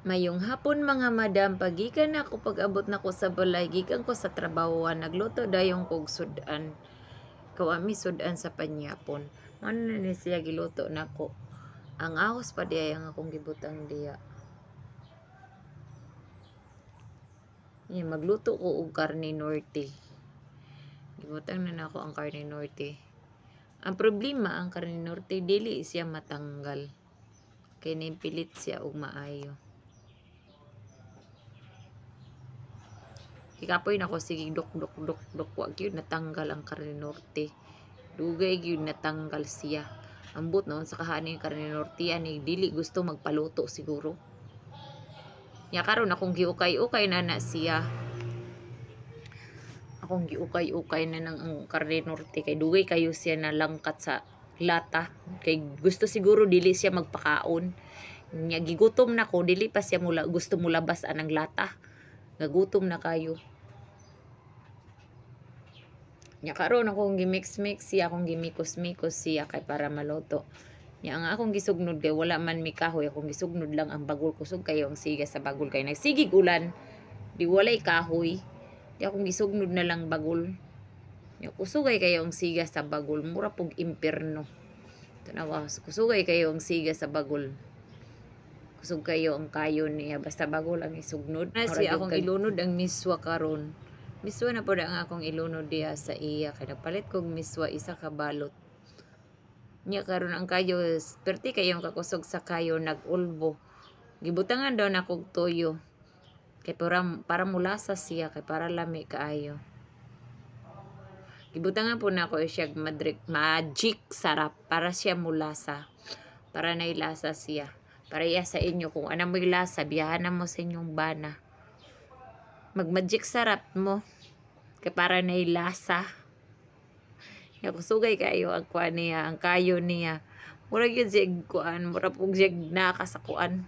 Mayong hapon mga madam, pagikan ako pag-abot nako sa balay, gikan ko sa trabahoan, nagluto dayong kog sudan. Kawami sudan sa panyapon. Ano na ni siya giluto nako. Ang ahos pa diya ang akong gibutang diya. Magluto ko og karne norte. Gibutang na nako ang karne norte. Ang problema, ang karne norte dili siya matanggal. Kay nipilit siya og maayo. Kikapoy na ko sige dok wa gyud natanggal ang karne norte. Dugay gyud natanggal siya. Ambot noon sa kahaning karne norte ani dili gusto magpaluto siguro. Nya karon akong giukay-ukay na siya. Akong giukay-ukay na ng ang karne norte kay dugay kayo siya na langkat sa lata. Kay gusto siguro dili siya magpakaon. Nya gigutom na ko dili pa siya mula gusto mulabas anang lata. Nagutom na kayo. Nya karon akong gimix-mix siya, akong gimikos-mikos siya kay para maluto. Nya ang akong gisugnod kay wala man mi kahoy, akong gisugnod lang ang bagol, kusog kayo ang siga sa bagol kay nagsigig ulan. Di walay kahoy. Di akong gisugnod na lang bagol. Nya kusugay kayo ang siga sa bagol, mura pug impierno. Tanawa, kusugay kayo ang siga sa bagol. Kusog kayo ang kayo niya basta bagol ang isugnod. Nasi akong ilunod ang miswa karon. Miswa na po ang akong ilunod diya sa iya. Kaya nagpalit kong miswa isa ka balot. Nya karon ang kayo, perti kayong kakusog sa kayo nag-ulbo. Gibutangan daw na kog toyo. Kay para mulasa siya, kay para lami kaayo. Gibutangan po na ako siya magic sarap para siya mulasa. Para nailasa siya. Para iya sa inyo kung ano may lasa, biyahan na mo sa inyong bana. Mag-magic sarap mo. Kay para nailasa. Kusugay kayo ang kuan niya, ang kayo niya. Mura gyud siya kuan, mura pug siya nakasakuan.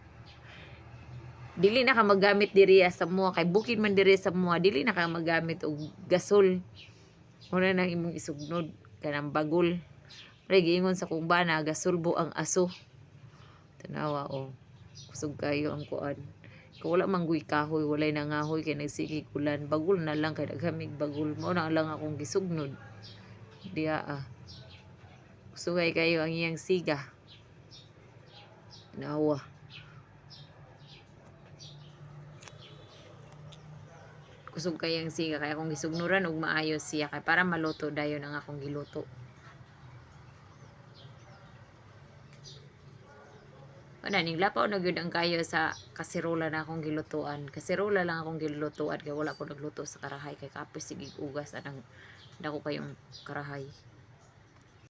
Dili na ka magamit diri sa mua kay bukid man diri sa mua, dili na ka magamit og gasol. Una na imong isugnod kanang bagol. Pre giingon sa kong bana, gasulbo ang aso. Tanawa o. Kusog kayo ang kuan. Kung wala mangguy kahoy, walay nangahoy kay nagsigig ulan, bagol na lang kay daghamig bagol. Mao na lang akong gisugnod. Diya Kusugay kayo ang iyang siga. Nawa. Kusog kayo ang siga kaya akong gisugnuran og maayos siya kay para maluto dayon ang akong giluto. Ana ning lapaw na gyud ang kayo sa kasirola na akong gilutuan. Kasirola lang akong gilutuan kay wala ko nagluto sa karahay kay kapos sige ugas anang dako kayong karahay.